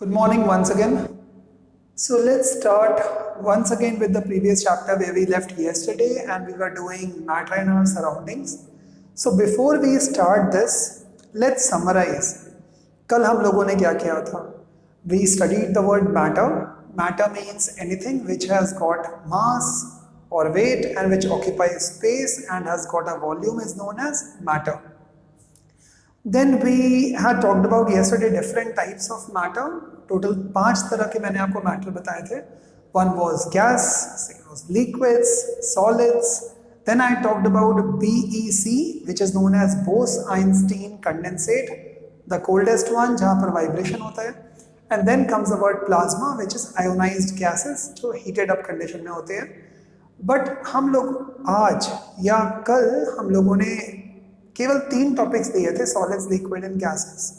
Good morning once again. So let's start once again with the previous chapter where we left yesterday and we were doing matter in our surroundings. So before we start this, let's summarize. कल हम लोगों ने क्या किया था? We studied the word matter. Matter means anything which has got mass or weight and which occupies space and has got a volume is known as matter. Then we had talked about yesterday different types of matter. Total 5 तरह के मैंने आपको matter बताए थे. One was gas, second was liquids, solids. Then I talked about BEC, which is known as Bose-Einstein condensate, the coldest one जहाँ पर vibration होता है. And then comes the word plasma, which is ionized gases, जो heated up condition में होते हैं. But हम लोग आज या कल हम लोगों ने केवल 3 टॉपिक्स दिए थे, solids, liquid and gases.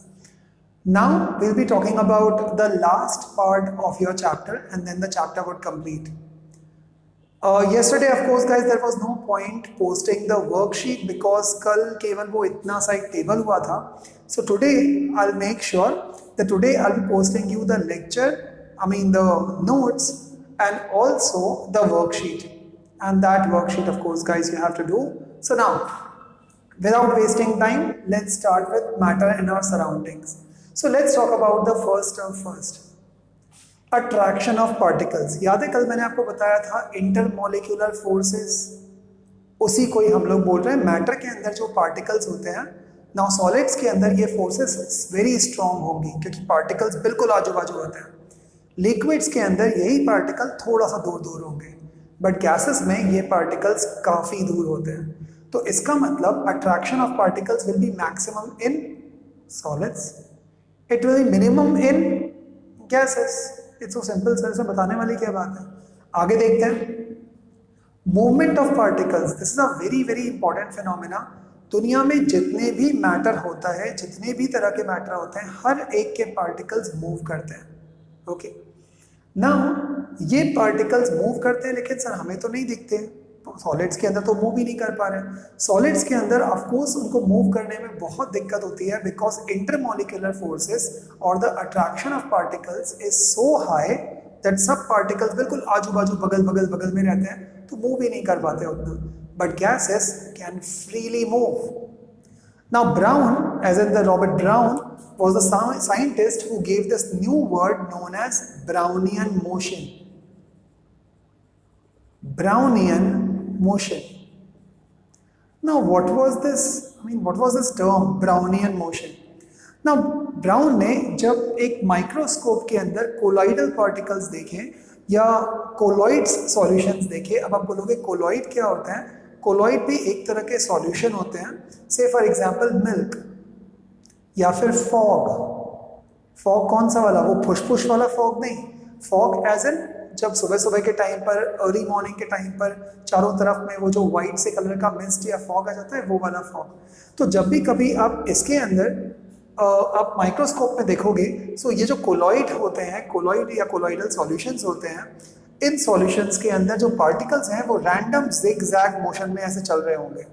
Now we will be talking about the last part of your chapter and then the chapter would complete. Yesterday of course guys there was no point posting the worksheet because कल केवल वो इतना सा एक table हुआ था. So today I'll make sure that today I'll be posting you the lecture, the notes and also the worksheet, and that worksheet of course guys you have to do. So now without wasting time, let's start with matter in our surroundings. So let's talk about the first term first. Attraction of particles. याद है कल मैंने आपको बताया था intermolecular forces, उसी को ही हम लोग बोल रहे हैं. मैटर के अंदर जो पार्टिकल्स होते हैं, नाउ सॉलिड्स के अंदर ये फोर्सेस वेरी स्ट्रॉन्ग होंगी क्योंकि पार्टिकल्स बिल्कुल आजू बाजू होते हैं. लिक्विड्स के अंदर यही पार्टिकल थोड़ा सा दूर दूर होंगे, बट गैसेस में ये पार्टिकल्स काफ़ी दूर होते हैं. तो इसका मतलब attraction of particles will be maximum in solids, it will B minimum in gases. It's so simple sir, इसमें बताने वाली क्या बात है. आगे देखते हैं. Movement of particles, this is a very very important phenomena. दुनिया में जितने भी मैटर होता है, जितने भी तरह के मैटर होते हैं, हर एक के पार्टिकल्स मूव करते हैं. ओके, नाउ ये पार्टिकल्स मूव करते हैं लेकिन सर हमें तो नहीं दिखते. सॉलिड्स के अंदर तो मूव ही नहीं कर पा रहे हैं. सॉलिड्स के अंदर ऑफ कोर्स उनको मूव करने में बहुत दिक्कत होती है बिकॉज इंटरमॉलिक्यूलर फोर्सेस और the attraction of particles is so high that सब पार्टिकल्स बिल्कुल आजू बाजू बगल बगल बगल में रहते हैं तो मूव ही नहीं कर पाते उतना. But gases can freely move. Now Brown, as in the Robert Brown was the scientist who gave this new word known as Brownian motion. Brownian motion. Now what was this term Brownian motion? Now brown ने जब एक microscope के अंदर colloidal particles देखे या colloids solutions देखे. अब आप बोलोगे कोलॉइड क्या होता है? कोलॉइड भी एक तरह के सॉल्यूशन होते हैं. से फॉर एग्जांपल मिल्क या फिर फॉग. फॉग कौन सा वाला? वो फुसफुस वाला फॉग नहीं. फॉग एज एन जब सुबह सुबह के टाइम पर, अर्ली मॉर्निंग के टाइम पर चारों तरफ में वो जो वाइट से कलर का मिस्ट या फॉग आ जाता है, वो वाला फॉग. तो जब भी कभी आप इसके अंदर आप माइक्रोस्कोप में देखोगे, सो ये जो कोलॉइड होते हैं, कोलॉइड या कोलॉइडल सॉल्यूशंस होते हैं, इन सॉल्यूशंस के अंदर जो पार्टिकल्स हैं वो रैंडम जिग-जैग मोशन में ऐसे चल रहे होंगे.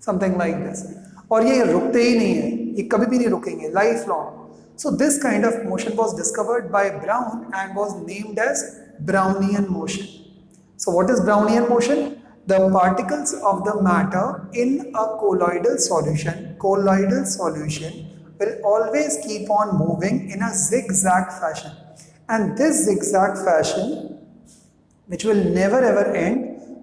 Something like this. और ये रुकते ही नहीं है, ये कभी भी नहीं रुकेंगे, life long. So this kind of motion was discovered by Brown and was named as Brownian motion. So what is Brownian motion? The particles of the matter in a colloidal solution will always keep on moving in a zigzag fashion. And this zigzag fashion, which will never ever end,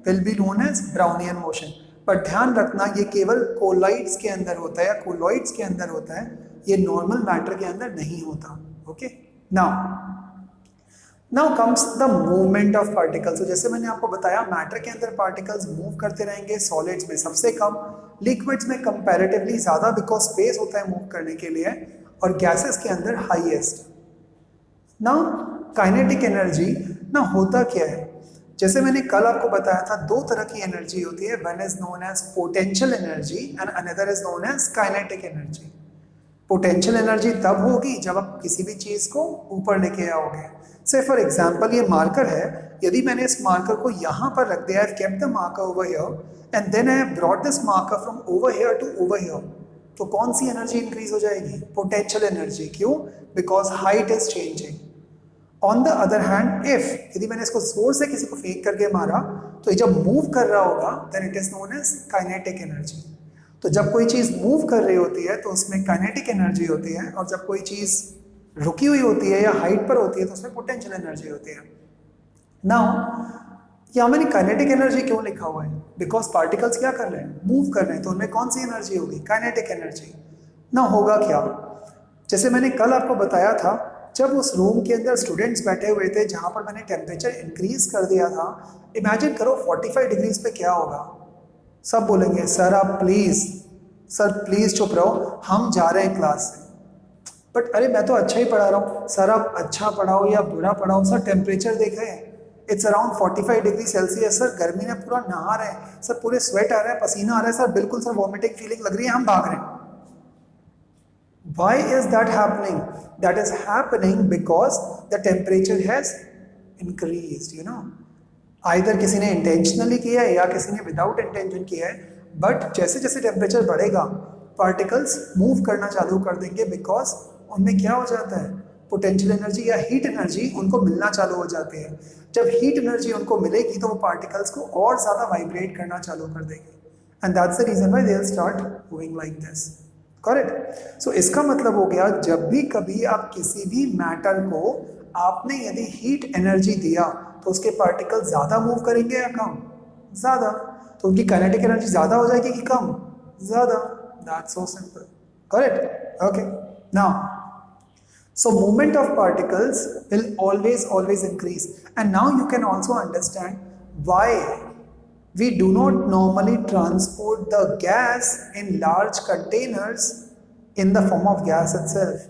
will be known as Brownian motion. पर ध्यान रखना ये केवल colloids के अंदर होता है या कोलॉइड्स के अंदर होता है, ये नॉर्मल मैटर के अंदर नहीं होता. Okay, now comes the movement of particles. तो जैसे मैंने आपको बताया मैटर के अंदर पार्टिकल्स मूव करते रहेंगे. सॉलिड्स में सबसे कम, लिक्विड्स में कंपैरेटिवली ज़्यादा बिकॉज स्पेस होता है मूव करने के लिए, और गैसेस के अंदर हाईएस्ट. नाउ काइनेटिक एनर्जी ना होता क्या है? जैसे मैंने कल आपको बताया था, 2 तरह की एनर्जी होती है. One is known as potential energy and another is known as kinetic energy. Potential energy तब होगी जब आप किसी भी चीज़ को ऊपर लेके आओगे. से फॉर एग्जांपल ये मार्कर है, यदि मैंने इस मार्कर को यहाँ पर रख दिया, I kept the marker over here and then I have brought this marker from over here to over here, तो कौन सी एनर्जी इंक्रीज हो जाएगी? Potential energy. क्यों? Because height is changing. On the other hand, if यदि मैंने इसको जोर से किसी को फेंक करके मारा तो ये जब मूव कर रहा होगा then it is known as kinetic energy. तो जब कोई चीज मूव कर रही होती है तो उसमें काइनेटिक एनर्जी होती है, और जब कोई चीज रुकी हुई होती है या हाइट पर होती है तो उसमें पोटेंशियल एनर्जी होती है। नाउ यहाँ मैंने काइनेटिक एनर्जी क्यों लिखा हुआ है? बिकॉज पार्टिकल्स क्या कर रहे हैं? मूव कर रहे हैं, तो उनमें कौन सी एनर्जी होगी? Kinetic energy. ना होगा क्या? जैसे मैंने कल आपको बताया था, जब उस रूम के अंदर स्टूडेंट्स बैठे हुए थे जहां पर मैंने टेम्परेचर इंक्रीज कर दिया था, इमेजिन करो 45 डिग्रीज पे क्या होगा। सब बोलेंगे सर आप प्लीज, सर प्लीज चुप रहो, हम जा रहे हैं क्लास से। बट अरे मैं तो अच्छा ही पढ़ा रहा हूँ। सर आप अच्छा पढ़ाओ या बुरा पढ़ाओ, सर टेम्परेचर देखें, it's around 45 degree Celsius. Sir गर्मी में पूरा नहा रहे हैं, सर पूरे स्वेट आ रहा है, पसीना आ रहा है, सर बिल्कुल सर वॉमिटिंग फीलिंग लग रही है, हम भाग रहे हैं। Why is that happening? That is happening because the temperature has increased, you know. Either किसी ने intentionally किया है या किसी ने without intention किया है, but जैसे जैसे टेम्परेचर बढ़ेगा पार्टिकल्स मूव करना चालू कर देंगे, बिकॉज उनमें क्या हो जाता है? पोटेंशियल एनर्जी या हीट एनर्जी उनको मिलना चालू हो जाती है। जब हीट एनर्जी उनको मिलेगी तो वो पार्टिकल्स को और ज़्यादा वाइब्रेट करना चालू कर देंगे, and that's the reason why they will start moving like this. Correct? So इसका मतलब हो गया, जब भी कभी आप किसी भी मैटर को आपने यदि हीट एनर्जी दिया तो उसके पार्टिकल ज़्यादा मूव करेंगे या कम? ज़्यादा। तो उनकी काइनेटिक एनर्जी ज़्यादा हो जाएगी कि कम? ज़्यादा। That's so simple. Correct? Okay. Now so movement of particles will always increase, and now you can also understand why we do not normally transport the gas in large containers in the form of gas itself.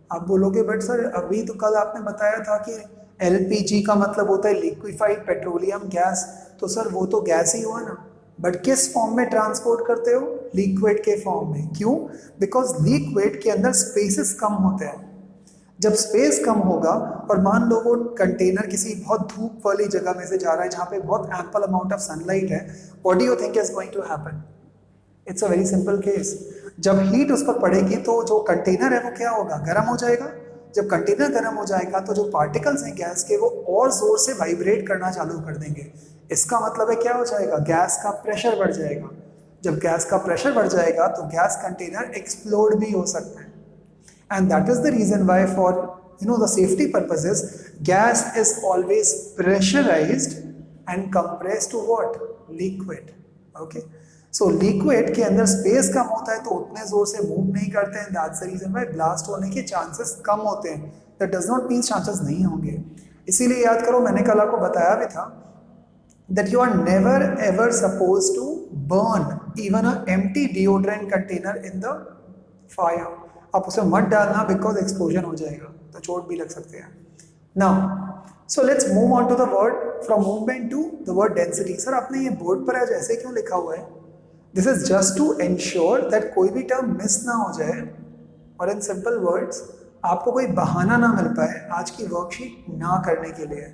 आप बोलोगे but sir अभी तो कल आपने बताया था कि LPG का मतलब होता है लिक्विफाइड पेट्रोलियम गैस, तो सर वो तो गैस ही हुआ ना। बट किस फॉर्म में ट्रांसपोर्ट करते हो? लिक्विड के फॉर्म में। क्यों? बिकॉज लिक्विड के अंदर स्पेसेस कम होते हैं। जब स्पेस कम होगा और मान लो वो कंटेनर किसी बहुत धूप वाली जगह में से जा रहा है जहाँ पे बहुत एम्पल अमाउंट ऑफ सनलाइट है, what do you think is going to happen? It's a very simple case. जब हीट उस पर पड़ेगी तो जो कंटेनर है वो क्या होगा? गर्म हो जाएगा। जब कंटेनर गर्म हो जाएगा तो जो पार्टिकल्स हैं गैस के वो और जोर से वाइब्रेट करना चालू कर देंगे। इसका मतलब है क्या हो जाएगा? गैस का प्रेशर बढ़ जाएगा। जब गैस का प्रेशर बढ़ जाएगा तो गैस कंटेनर एक्सप्लोड भी हो सकता है। And that is the reason why, for the safety purposes, gas is always pressurized and compressed to what? Liquid. Okay. So liquid के अंदर स्पेस कम होता है तो उतने जोर से मूव नहीं करते हैं। That's the reason why blast होने के चांसेस कम होते हैं। That does not mean chances नहीं होंगे। इसीलिए याद करो, मैंने कल आपको बताया भी था that you are never ever supposed to burn even an empty deodorant container in the fire. आप उसे मत डालना, बिकॉज एक्सप्लोजन हो जाएगा तो चोट भी लग सकते हैं। Now so let's move on to the word, from movement to the word density. Sir आपने ये बोर्ड पर आज ऐसे क्यों लिखा हुआ है? This is just to ensure that कोई भी टर्म मिस ना हो जाए, और इन सिंपल वर्ड्स आपको कोई बहाना ना मिल पाए आज की वर्कशीट ना करने के लिए।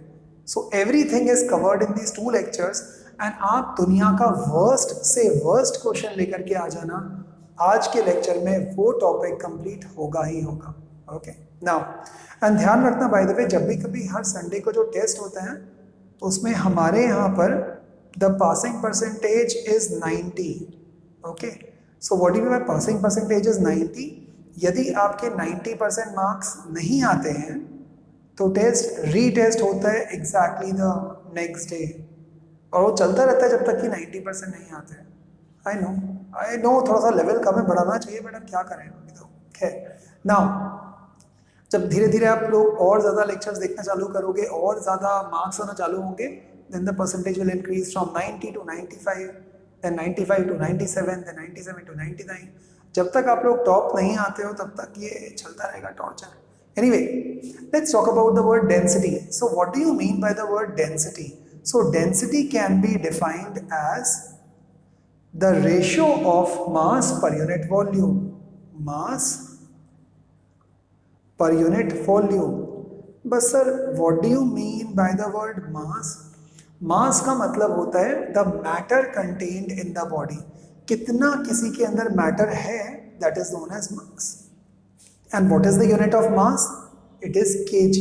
So everything is covered in these 2 lectures, and आप दुनिया का वर्स्ट से वर्स्ट क्वेश्चन लेकर के आ जाना, आज के लेक्चर में वो टॉपिक कंप्लीट होगा ही होगा। ओके। नाउ एंड ध्यान रखना बाय द वे, जब भी कभी हर संडे को जो टेस्ट होते हैं तो उसमें हमारे यहाँ पर the passing percentage is 90। Okay. So what do you mean by passing percentage is 90? यदि आपके 90% मार्क्स नहीं आते हैं तो टेस्ट रीटेस्ट होता है एग्जैक्टली द नेक्स्ट डे, और वो चलता रहता है जब तक कि 90% नहीं आते हैं। आई नो थोड़ा सा लेवल कम है, बढ़ाना चाहिए, बट अब क्या करें। तो खैर, नाउ जब धीरे धीरे आप लोग और ज़्यादा लेक्चर्स देखना चालू करोगे और ज़्यादा मार्क्स आना चालू होंगे, then the percentage will increase from 90 to 95, then 95 to 97, then 97 to 99। जब तक आप लोग टॉप नहीं आते हो तब तक ये चलता रहेगा torture. Anyway, let's talk about the word density. So what do you mean by the word density? So density can be defined as the ratio of mass per unit volume. Mass per unit volume. बस sir what do you mean by the word mass? मास का मतलब होता है the matter contained in the body, कितना किसी के अंदर matter है, that is known as mass. And what is the unit of mass? It is kg.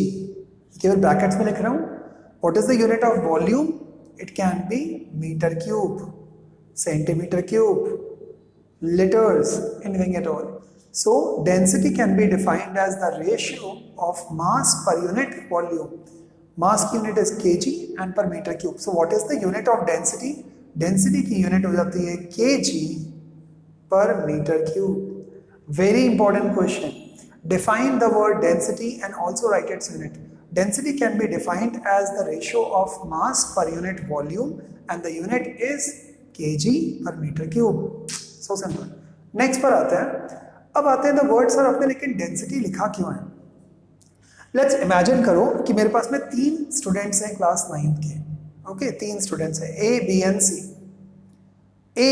केवल ब्रैकेट्स में लिख रहा हूं. What is the unit of volume? It can be metre cube, centimetre cube, liters, anything at all. So density can be defined as the ratio of mass per unit volume. Mass की unit is kg and per meter cube. So what is the unit of density? Density की unit हो जाती है kg per meter cube. Very important question. Define the word density and also write its unit. Density can be defined as the ratio of mass per unit volume and the unit is kg per meter cube. So simple. Next पर आते हैं. अब आते हैं the word sir आपने लेकिन density लिखा क्यों है? लेट्स इमेजिन करो कि मेरे पास में 3 स्टूडेंट्स हैं क्लास 9th के. ओके, 3 स्टूडेंट्स हैं A, B and C. A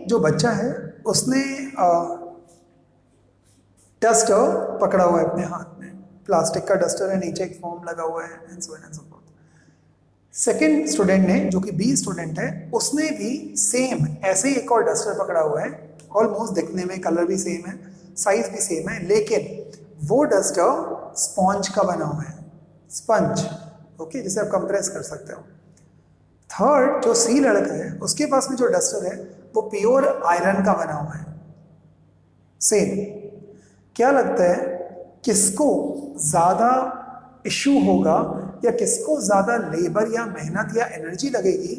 जो बच्चा है उसने डस्टर पकड़ा हुआ है अपने हाथ में. प्लास्टिक का डस्टर है, नीचे एक फोम लगा हुआ है and so on and so fourth. Second student ने जो कि बी स्टूडेंट है उसने भी सेम ऐसे ही एक और डस्टर पकड़ा हुआ है. ऑलमोस्ट दिखने में कलर भी सेम है, साइज भी सेम है, लेकिन वो डस्टर स्पॉन्ज का बना हुआ है. स्पंज, ओके, जिसे आप कंप्रेस कर सकते हो. थर्ड जो सी लड़का है उसके पास में जो डस्टर है वो प्योर आयरन का बना हुआ है. सेम. क्या लगता है किसको ज्यादा इश्यू होगा या किसको ज्यादा लेबर या मेहनत या एनर्जी लगेगी,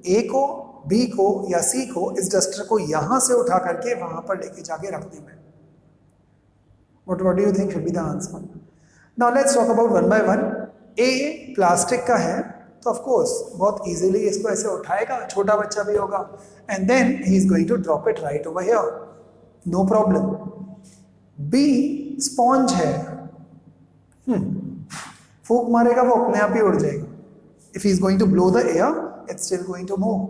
ए को, बी को या सी को इस डस्टर को यहां से उठा करके वहां पर लेके जाके रखने में? What do you think should be the answer? Now let's talk about one by one. A plastic का है तो ऑफ कोर्स बहुत इजीली इसको ऐसे उठाएगा, छोटा बच्चा भी होगा, and then he is going to drop it right over here, no problem. बी स्पॉन्ज है, फूक मारेगा वो अपने आप ही उड़ जाएगा. If he is going to blow the air it's still going to move.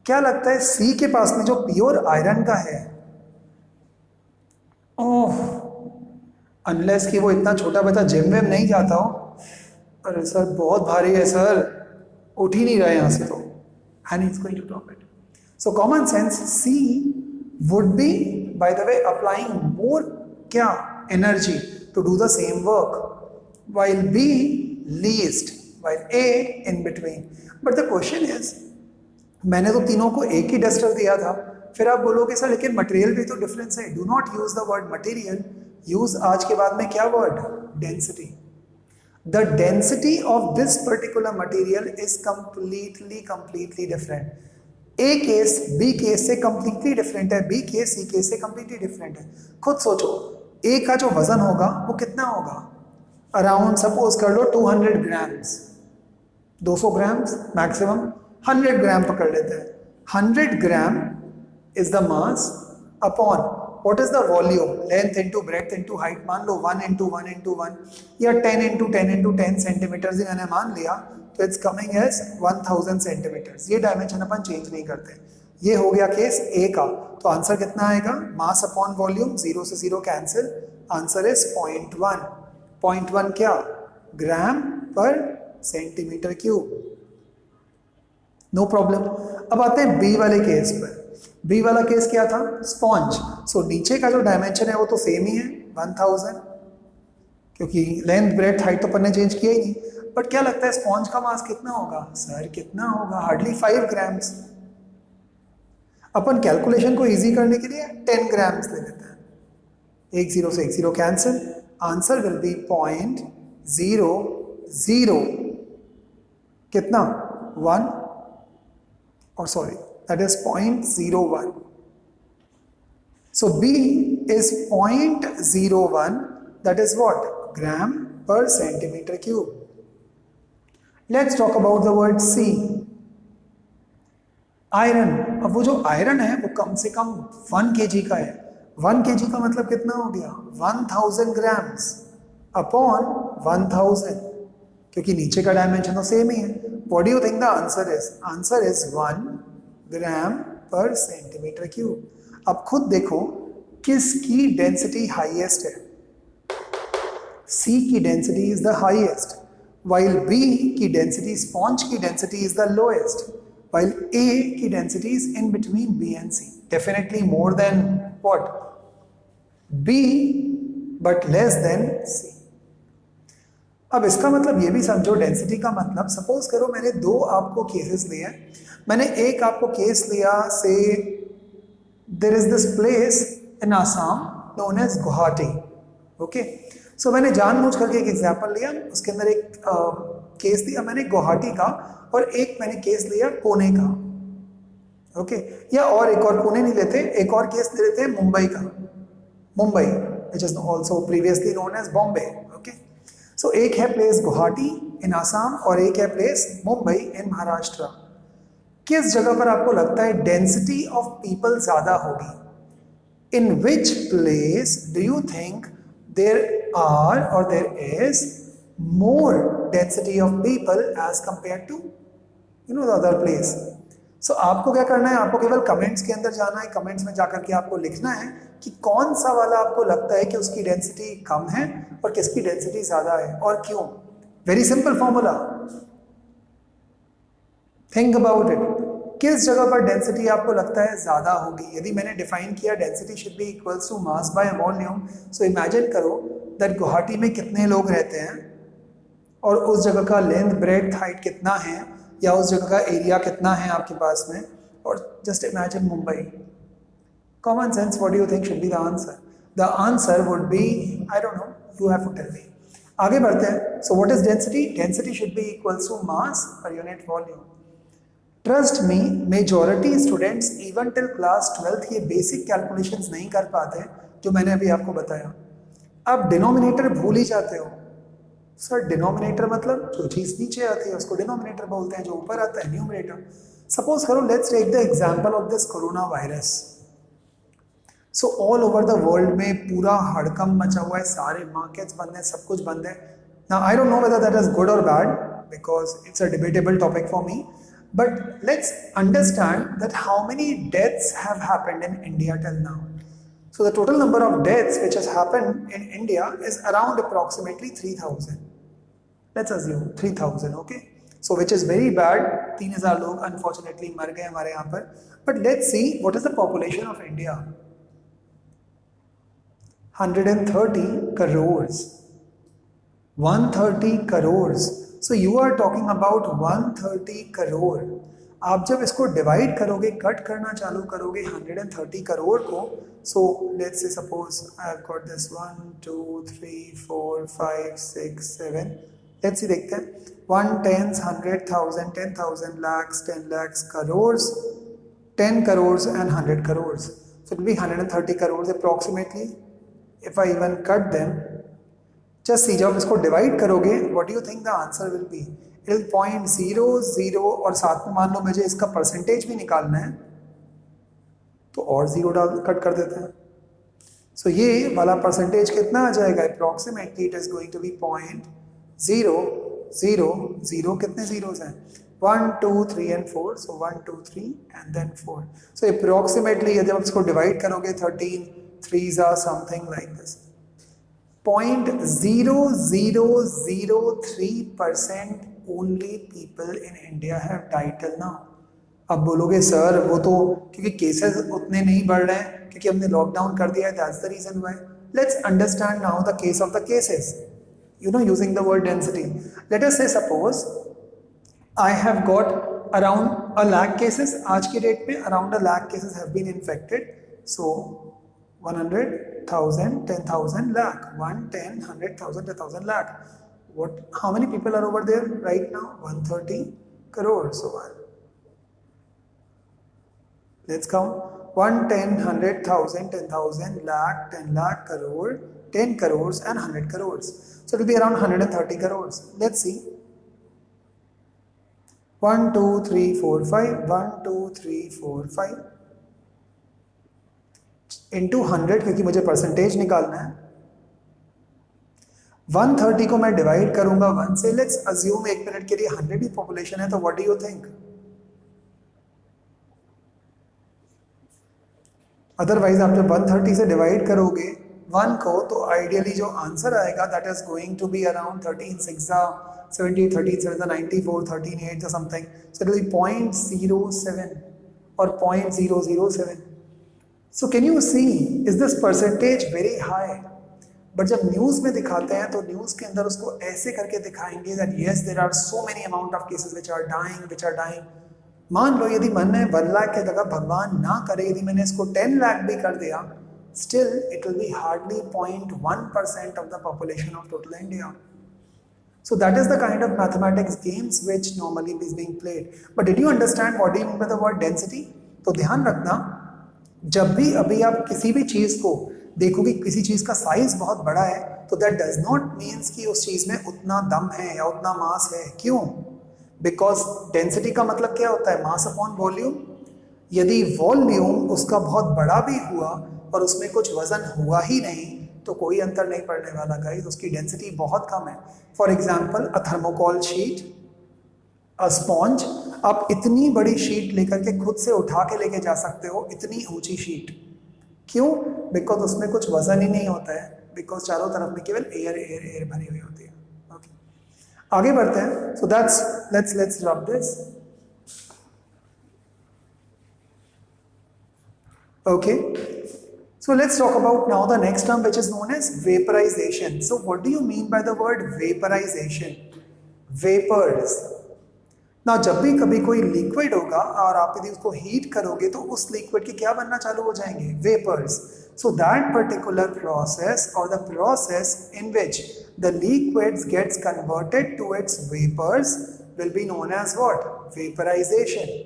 क्या लगता है सी के पास में जो प्योर आयरन का है, ओह, अनलेस कि वो इतना छोटा बच्चा जिम में नहीं जाता हो, अरे सर बहुत भारी है सर, उठ ही नहीं रहा है यहां से, तो and is going to drop it. So common sense C would be by the way applying more क्या energy to do the same work, while B least, while A in between. But the question is, मैंने तो तीनों को एक ही duster दिया था. फिर आप बोलोगे सर लेकिन मटेरियल भी तो डिफरेंस है. Do not use the word material, use आज के बाद में क्या word? Density. The density of this particular material is completely different. A case B case से कंप्लीटली डिफरेंट है, बी केस सी केस से कंप्लीटली डिफरेंट है. खुद सोचो, ए का जो वजन होगा वो कितना होगा? अराउंड सपोज कर लो 200 ग्राम्स, 200 ग्राम्स मैक्सिमम, 100 ग्राम पकड़ लेते हैं. 100 gram is the mass upon what is the volume, length into breadth into height. मान लो 1 into 1 into 1 या 10 into 10 into 10 सेंटीमीटर ही मैंने मान लिया, तो इट्स कमिंग एज 1000 सेंटीमीटर्स. ये डायमेंशन अपन चेंज नहीं करते. ये हो गया केस ए का. तो आंसर कितना आएगा? मास अपॉन वॉल्यूम, 0 से 0 कैंसिल, आंसर इज 0.1. 0.1 क्या? ग्राम पर सेंटीमीटर क्यूब. No problem. अब आते हैं बी वाले केस पर. बी वाला केस क्या था? स्पॉन्ज. सो नीचे का जो डायमेंशन है वो तो सेम ही है, 1000, क्योंकि लेंथ ब्रेड्थ हाइट तो अपन ने चेंज किया ही नहीं. बट क्या लगता है स्पॉन्ज का मास कितना होगा? सर कितना होगा? Hardly 5 grams. अपन कैलकुलेशन को इजी करने के लिए 10 ग्राम्स ले लेते हैं. 1 0 से 1 0 कैंसिल, आंसर विल बी 0.00 कितना? 1, और sorry that is 0.01. So B is 0.01, that is what? Gram per centimeter cube. Let's talk about the word C. Iron. अब वो जो आयरन है वो कम से कम 1 kg का है. 1 kg का मतलब कितना हो गया? 1000 ग्राम्स अपॉन 1000, क्योंकि नीचे का डायमेंशन तो सेम ही है. What do you think the answer is? Answer is 1 ग्राम पर सेंटीमीटर क्यूब. अब खुद देखो किसकी डेंसिटी हाईएस्ट है? सी की density is the highest, while B की डेंसिटी, स्पॉन्ज की density is the lowest. while A की density is in between B and C, definitely more than what B but less than C. अब इसका मतलब ये भी समझो, डेंसिटी का मतलब, सपोज करो मैंने दो आपको केसेस लिए. मैंने एक आपको केस लिया से there is this place in Assam known as Guwahati. Okay, so मैंने जानबूझ करके एक एग्जांपल लिया, उसके अंदर एक केस दिया मैंने गुवाहाटी का, और एक मैंने केस लिया पुणे का. ओके, या और एक और पुणे नहीं लेते, एक और केस ले लेते हैं मुंबई का, Mumbai which is also previously known as Bombay. Okay, so एक है प्लेस गुवाहाटी इन आसाम और एक है प्लेस मुंबई इन महाराष्ट्र. किस जगह पर आपको लगता है डेंसिटी ऑफ पीपल ज्यादा होगी? In which place do you think there are or there is more density of people as compared to the other place? So आपको क्या करना है, आपको केवल कमेंट्स के अंदर जाना है, कमेंट्स में जाकर के आपको लिखना है कि कौन सा वाला आपको लगता है कि उसकी डेंसिटी कम है और किसकी डेंसिटी ज्यादा है और क्यों. Very simple formula, think about it. किस जगह पर डेंसिटी आपको लगता है ज्यादा होगी? यदि मैंने डिफाइन किया density should be equals to mass by volume, so imagine करो दैट गुवाहाटी में कितने लोग रहते हैं और उस जगह का लेंथ ब्रेड्थ हाइट कितना है, या उस जगह का एरिया कितना है आपके पास में, और just imagine Mumbai. Common sense, what do you think should be the answer? The answer would be, I don't know, you have to tell me. आगे बढ़ते हैं. So what is density? Density should be equals to mass per unit volume. Trust me, majority students even till class 12th ये basic calculations नहीं कर पाते जो मैंने अभी आपको बताया. आप डिनोमिनेटर भूल ही जाते हो. सर डिनोमिनेटर मतलब जो चीज नीचे आती है उसको डिनोमिनेटर बोलते हैं, जो ऊपर आता है न्यूमरेटर. सपोज करो, let's take the example of this corona virus. So all over the world में पूरा हड़कंप मचा हुआ है, सारे मार्केट्स बंद हैं, सब कुछ बंद है. Now I don't know whether that is good और bad because it's a debatable topic for me. But let's understand that how many deaths have happened in India till now. So the total number of deaths which has happened in India is around approximately 3,000. Let's assume 3,000, okay? So which is very bad. 3,000 लोग unfortunately मर गए हमारे यहाँ पर. But let's see what is the population of India. 130 crores. 130 crores. So you are talking about 130 crore. आप जब इसको divide करोगे, कट करना चालू करोगे 130 करोड़ को, so let's say suppose I have got this 1 2 3 4 5 6 7, let's see देखते हैं 1 10 100,000 10,000 lakhs 10 lakhs crores 10 crores and 100 crores. So it will be 130 crores approximately. If I even cut them, just see, जब इसको divide करोगे, what do you think the answer will be? It is 0.00 और साथ में मान लो मुझे इसका परसेंटेज भी निकालना है तो और जीरो डाल कट कर देते हैं. सो ये वाला परसेंटेज कितना आ जाएगा? Approximately it is going to be 0.000. कितने जीरोस हैं? 1 2 3 and 4. So 1 2 3 and then 4. So approximately यदि आप इसको डिवाइड करोगे 13 3s are something like this. 0.0003% only people in India have died till now. अब बोलोगे सर वो तो क्योंकि केसेस उतने नहीं बढ़ रहे हैं क्योंकि हमने लॉकडाउन कर दिया है, that's the reason why. Let's understand now the case of the cases, using the word density. Let us say suppose I have got around 1 lakh cases. आज की डेट में around 1 lakh cases have been infected. So 100,000 10,000 lakh 1 10 100,000 10,000 lakh. How many people are over there right now? 130 crores. So let's count 1 10 100,000 10,000 lakh 10 lakh crore 10 crores and 100 crores. So it will be around 130 crores. Let's see. 1 2 3 4 5 1 2 3 4 5 into 100 क्योंकि मुझे percentage निकालना है. 130 को मैं divide करूंगा 1 से. Let's assume एक minute के लिए 100 ही पॉपुलेशन है, तो what do you think? Otherwise आप जब 130 से डिवाइड करोगे 1 को, तो आइडियली जो आंसर आएगा that is going to be around 13 6 78 13 7 94 13 8 or something, so it will be 0.07 or 0.007. So can you see, is this percentage very high? But जब news में दिखाते हैं तो न्यूज़ के अंदर उसको ऐसे करके दिखाएंगे that yes there are so many amount of cases which are dying. मान लो यदि मन में 1 लाख की जगह, भगवान ना करे, यदि मैंने इसको 10 लाख भी कर दिया, still it will be hardly 0.1% of the population of total India. So that is the kind of mathematics games which normally is being played. But did you understand what do you mean by the word density? तो ध्यान रखना, जब भी अभी आप किसी भी चीज़ को देखोगे, किसी चीज़ का साइज बहुत बड़ा है, तो दैट डज नॉट मीन्स कि उस चीज़ में उतना दम है या उतना मास है. क्यों? बिकॉज डेंसिटी का मतलब क्या होता है? Mass upon volume. यदि वॉल्यूम उसका बहुत बड़ा भी हुआ और उसमें कुछ वजन हुआ ही नहीं, तो कोई अंतर नहीं पड़ने वाला गाइस, उसकी डेंसिटी बहुत कम है. For example a thermocol sheet, a sponge. आप इतनी बड़ी शीट लेकर के खुद से उठा के लेके जा सकते हो, इतनी ऊंची शीट. क्यों? बिकॉज उसमें कुछ वजन ही नहीं होता है, बिकॉज चारों तरफ में केवल एयर एयर एयर भरी हुई होती है. ओके, आगे बढ़ते हैं. So that's let's rub this. Okay, so let's talk about now the next term which is known as vaporization. So what do you mean by the word vaporization? Vapors. Now जब भी कभी कोई liquid होगा और आप यदि उसको heat करोगे तो उस लिक्विड के क्या बनना चालू हो जाएंगे? Vapours. So that particular process or the process in which the liquids gets converted to its vapors will be known as what? Vaporization.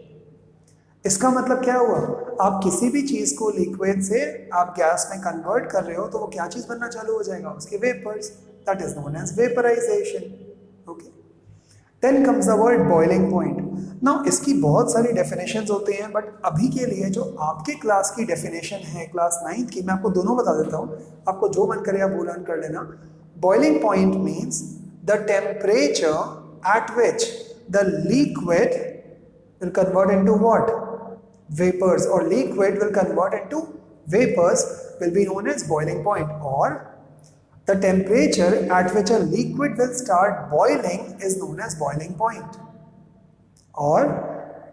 इसका मतलब क्या हुआ? आप किसी भी चीज को लिक्विड से आप गैस में कन्वर्ट कर रहे हो तो वो क्या चीज बनना चालू हो जाएगा? उसके vapours. That is known as vaporisation. Okay, then comes the word boiling point. Now इसकी बहुत सारी डेफिनेशंस होते हैं, बट अभी के लिए जो आपके क्लास की डेफिनेशन है क्लास 9th की, मैं आपको दोनों बता देता हूँ, आपको जो मन करे आप वो लर्न कर लेना. Boiling point means the temperature at which the liquid will convert into what? Vapors, or liquid will convert into vapors will be known as boiling point. Or the temperature at which a liquid will start boiling is known as boiling point. Or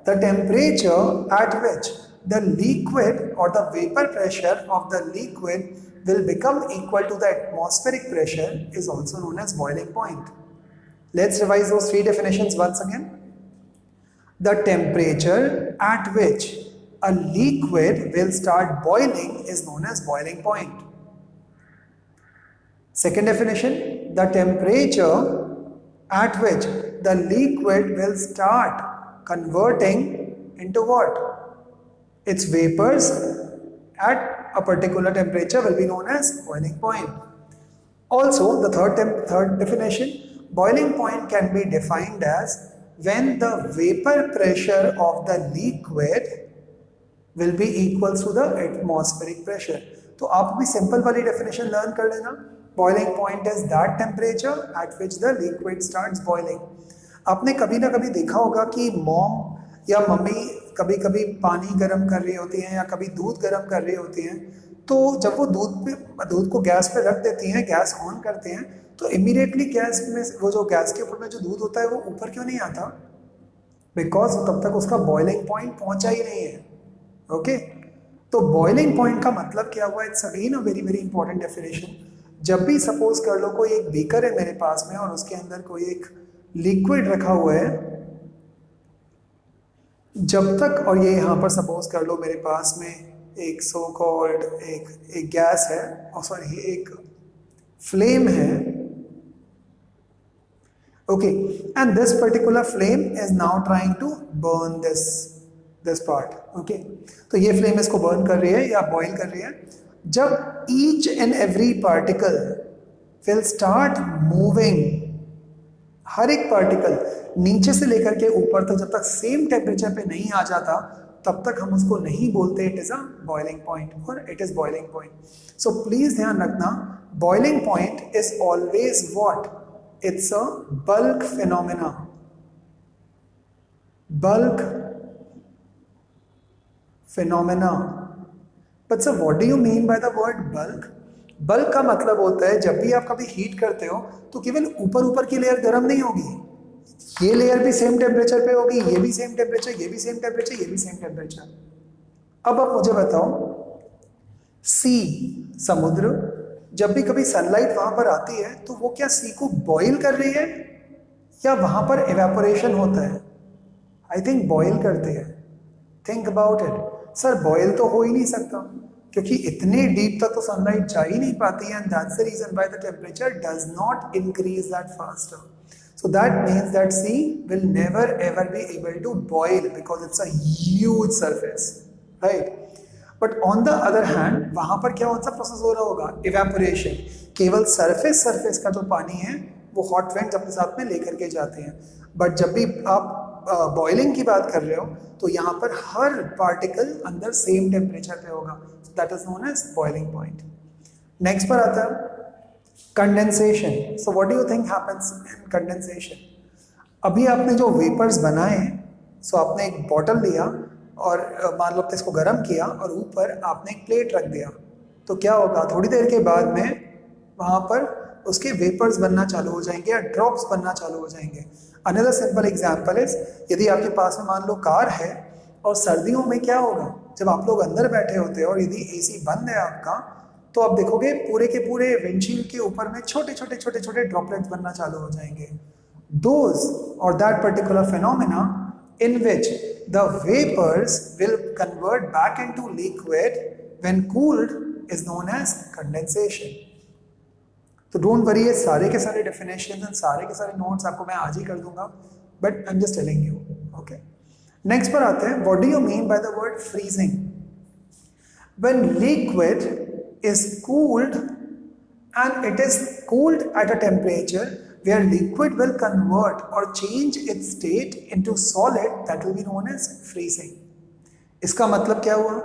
the temperature at which the liquid or the vapor pressure of the liquid will become equal to the atmospheric pressure is also known as boiling point. Let's revise those three definitions once again. The temperature at which a liquid will start boiling is known as boiling point. Second definition, the temperature at which the liquid will start converting into what? Its vapors at a particular temperature will be known as boiling point. Also, the third definition, boiling point can be defined as when the vapor pressure of the liquid will be equal to the atmospheric pressure. तो आप भी simple वाली definition learn कर लेना. Boiling point is that temperature at which the liquid starts boiling. आपने कभी ना कभी देखा होगा कि मॉम या मम्मी कभी कभी पानी गर्म कर रही होती हैं या कभी दूध गर्म कर रही होती हैं, तो जब वो दूध को गैस पे रख देती हैं, गैस ऑन करते हैं, तो इमीडिएटली गैस में वो जो गैस के ऊपर में जो दूध होता है वो ऊपर क्यों नहीं आता? बिकॉज तब तक उसका बॉइलिंग पॉइंट पहुंचा ही नहीं है. ओके, तो बॉइलिंग पॉइंट का मतलब क्या हुआ? It's again a very very important definition. जब भी सपोज कर लो कोई एक बीकर है मेरे पास में और उसके अंदर कोई एक लिक्विड रखा हुआ है, जब तक, और ये यहाँ पर सपोज कर लो मेरे पास में एक सो कॉल्ड एक गैस है, सॉरी एक फ्लेम है. Okay, and this particular flame is now trying to burn this part. Okay, तो ये फ्लेम इसको बर्न कर रही है या बॉइल कर रही है. जब each and every particle will start moving, हर एक पार्टिकल नीचे से लेकर के ऊपर तक जब तक सेम टेम्परेचर पे नहीं आ जाता, तब तक हम उसको नहीं बोलते it is a boiling point और it is boiling point. So please ध्यान रखना, boiling point is always what? It's a bulk phenomena. Bulk phenomena. But sir, what do you mean by the word bulk? Bulk का मतलब होता है जब भी आप कभी हीट करते हो तो केवल ऊपर ऊपर की लेयर गर्म नहीं होगी, ये लेयर भी सेम टेम्परेचर पे होगी, ये भी सेम टेम्परेचर, ये भी सेम टेम्परेचर, ये भी सेम टेम्परेचर। अब आप मुझे बताओ, सी समुद्र, जब भी कभी सनलाइट वहां पर आती है तो वो क्या सी को बॉईल कर रही है या वहां पर इवेपोरेशन होता है? आई थिंक बॉईल करते हैं। Think about it. Sir boil तो हो ही नहीं सकता क्योंकि इतने डीप तक तो सनलाइट जा ही नहीं पाती है, and that's the reason why the temperature does not increase that faster. So that means that sea will never ever be able to boil because it's a huge surface, right? But on the other hand, वहां पर क्या कौन सा process हो रहा होगा? Evaporation. केवल surface का जो पानी है वो हॉट विंड अपने साथ में लेकर के जाते हैं. बट जब भी आप बॉइलिंग की बात कर रहे हो तो यहाँ पर हर पार्टिकल अंदर सेम टेम्परेचर पे होगा. That is known as boiling point. Next पर आता है condensation. So what do you think happens in condensation? अभी आपने जो वेपर्स बनाए, सो आपने एक बॉटल लिया और मान लो आपने इसको गर्म किया और ऊपर आपने एक प्लेट रख दिया, तो क्या होगा? थोड़ी देर के बाद में वहाँ पर उसके वेपर्स बनना चालू हो जाएंगे या ड्रॉप्स बनना चालू हो जाएंगे. अनदर सिंपल एग्जांपल इज, यदि आपके पास में मान लो कार है और सर्दियों में क्या होगा, जब आप लोग अंदर बैठे होते हैं और यदि एसी बंद है आपका, तो आप देखोगे पूरे के पूरे विंडशील्ड के ऊपर में छोटे छोटे ड्रॉपलेट्स बनना चालू हो जाएंगे. दोज और that particular phenomena in which the vapors will convert back into liquid when cooled is known as condensation. तो डोंट वरी, ये सारे के सारे डेफिनेशंस एंड सारे के सारे नोट्स आपको मैं आज ही कर दूंगा, but I am just telling you. Okay, next पर आते हैं. What do you mean by the word freezing? When liquid is cooled and it is cooled at a temperature where liquid will convert or change its state into solid, that will be known as freezing. इसका मतलब क्या हुआ?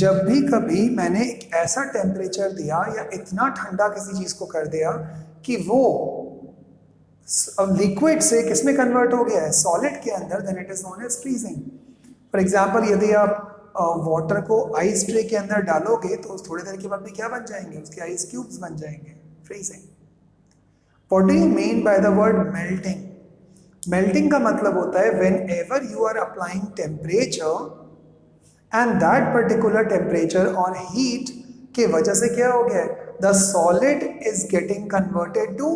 जब भी कभी मैंने एक ऐसा टेम्परेचर दिया या इतना ठंडा किसी चीज को कर दिया कि वो लिक्विड से किसमें कन्वर्ट हो गया है? सॉलिड के अंदर, then it is known as freezing. For example, यदि आप वाटर को आइस ट्रे के अंदर डालोगे तो थोड़ी देर के बाद में क्या बन जाएंगे? उसके आइस क्यूब्स बन जाएंगे. Freezing. What do you mean by the word melting? Melting का मतलब होता है whenever you are applying temperature and that particular temperature और हीट के वजह से क्या हो गया? The solid is getting converted to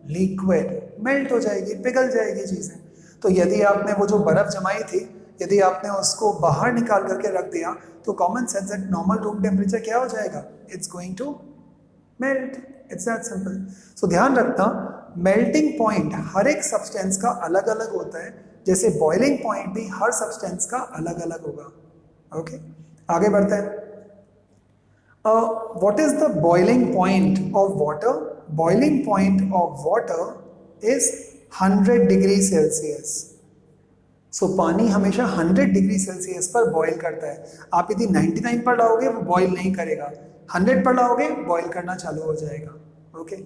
liquid. Melt हो जाएगी, पिघल जाएगी चीजें. तो यदि आपने वो जो बर्फ जमाई थी, यदि आपने उसको बाहर निकाल करके रख दिया तो common sense at normal room temperature क्या हो जाएगा? It's going to melt. It's that simple. So ध्यान रखना, मेल्टिंग पॉइंट हर एक सब्सटेंस का अलग अलग होता है, जैसे बॉइलिंग पॉइंट भी हर सब्सटेंस का अलग अलग होगा. ओके, आगे बढ़ते हैं. What is the boiling point of water? Boiling point of water is 100 degree Celsius. So पानी हमेशा 100 डिग्री सेल्सियस पर बॉईल करता है. आप यदि 99 पर लाओगे वो बॉईल नहीं करेगा, 100 पर लाओगे बॉईल करना चालू हो जाएगा. ओके,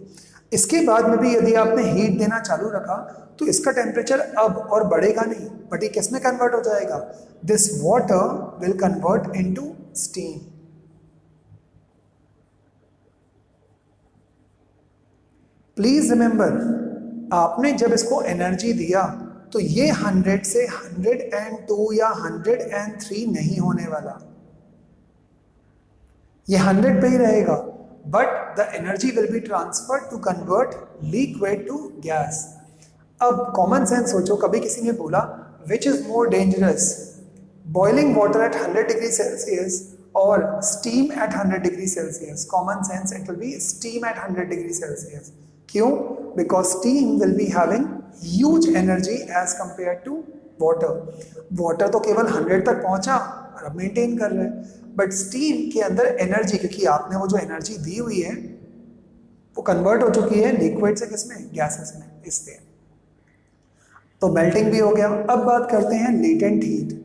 इसके बाद में भी यदि आपने हीट देना चालू रखा तो इसका टेम्परेचर अब और बढ़ेगा नहीं, बट ये किस में कन्वर्ट हो जाएगा? This water will convert into steam. Please remember, आपने जब इसको एनर्जी दिया तो ये 100 से 102 या 103 नहीं होने वाला, ये 100 पे ही रहेगा. But the energy will be transferred to convert liquid to gas. अब कॉमन सेंस सोचो, कभी किसी ने बोला which is more dangerous, boiling water at 100 degree Celsius और steam at 100 degree Celsius? Common sense, it will be steam at 100 degree Celsius. क्यों? Because steam will be having huge energy as compare to water. Water तो केवल 100 तक पहुंचा और अब maintain कर रहे हैं, बट स्टीम के अंदर एनर्जी, क्योंकि आपने वो जो एनर्जी दी हुई है वो कन्वर्ट हो चुकी है लिक्विड से किसमें? गैसेस में. इसलिए तो मेल्टिंग भी हो गया. अब बात करते हैं लेटेंट हीट.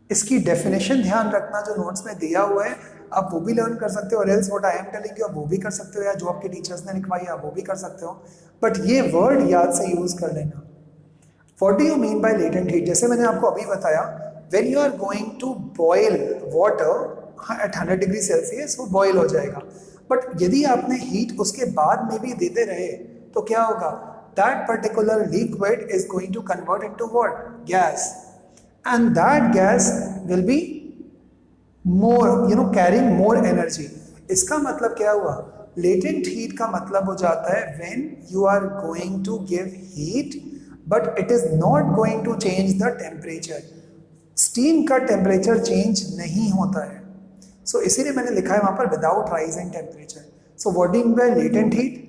इसकी डेफिनेशन ध्यान रखना, जो नोट्स में दिया हुआ है आप वो भी लर्न कर सकते हो, और else what I am telling you आप वो भी कर सकते हो, या जो आपके टीचर्स ने लिखवाई आप वो भी कर सकते हो, बट ये वर्ड याद से यूज कर लेना. What do you mean by latent heat? जैसे मैंने आपको अभी बताया, when you are going to boil water at 100 degree Celsius वो बॉयल हो जाएगा, बट यदि आपने हीट उसके बाद में भी देते रहे तो क्या होगा, that particular liquid is going to convert into what, gas, and that gas will be more carrying more energy. इसका मतलब क्या हुआ, लेटेंट हीट का मतलब हो जाता है when you are going to give heat but it is not going to change the temperature. Steam का टेम्परेचर चेंज नहीं होता है. सो इसीलिए मैंने लिखा है वहां पर without rising temperature. So what do you mean by latent heat?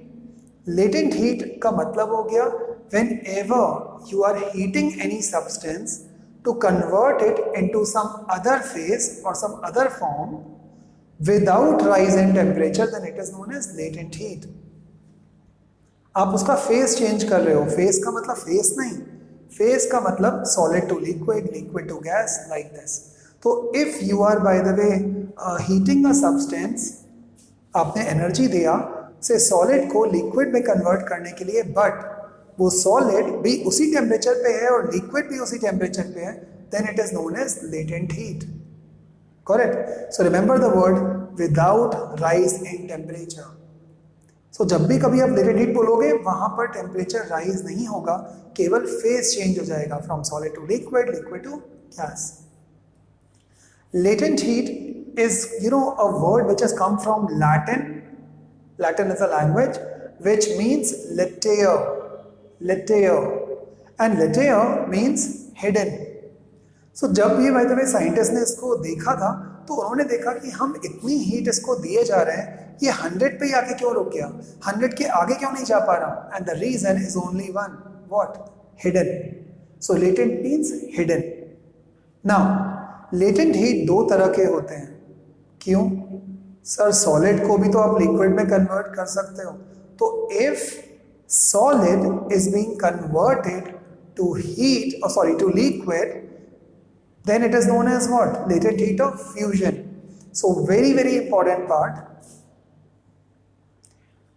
Latent heat का मतलब हो गया whenever you are heating any substance to convert it into some other phase or some other form without rise in temperature, then it is known as latent heat. आप उसका face change कर रहे हो. Face का मतलब face नहीं, phase का मतलब solid to liquid, liquid to gas, like this. तो if you are by the way heating a substance, आपने एनर्जी दिया से सॉलिड को लिक्विड में कन्वर्ट करने के लिए, बट वो सॉलिड भी उसी टेम्परेचर पे है और लिक्विड भी उसी टेम्परेचर पे है, then it is known as latent heat. Correct. So remember the word without rise in temperature. So जब भी कभी आप लेटेंट हीट बोलोगे वहां पर टेम्परेचर राइज नहीं होगा, केवल फेस चेंज हो जाएगा from solid to liquid, liquid to gas. Latent heat is, a word which has come from Latin. Latin is a language which means latere. And latere means hidden. So जब ये by the way scientist ने इसको देखा था तो उन्होंने देखा कि हम इतनी हीट इसको दिए जा रहे हैं, ये 100 पे ही आके क्यों रुक गया, 100 के आगे क्यों नहीं जा पा रहा. And the reason is only one, what, hidden. So latent means hidden. Now latent heat दो तरह के होते हैं. क्यों सर, सॉलिड को भी तो आप लिक्विड में कन्वर्ट कर सकते हो. तो if solid is being converted to to liquid, then it is known as what, latent heat of fusion. So very very important part,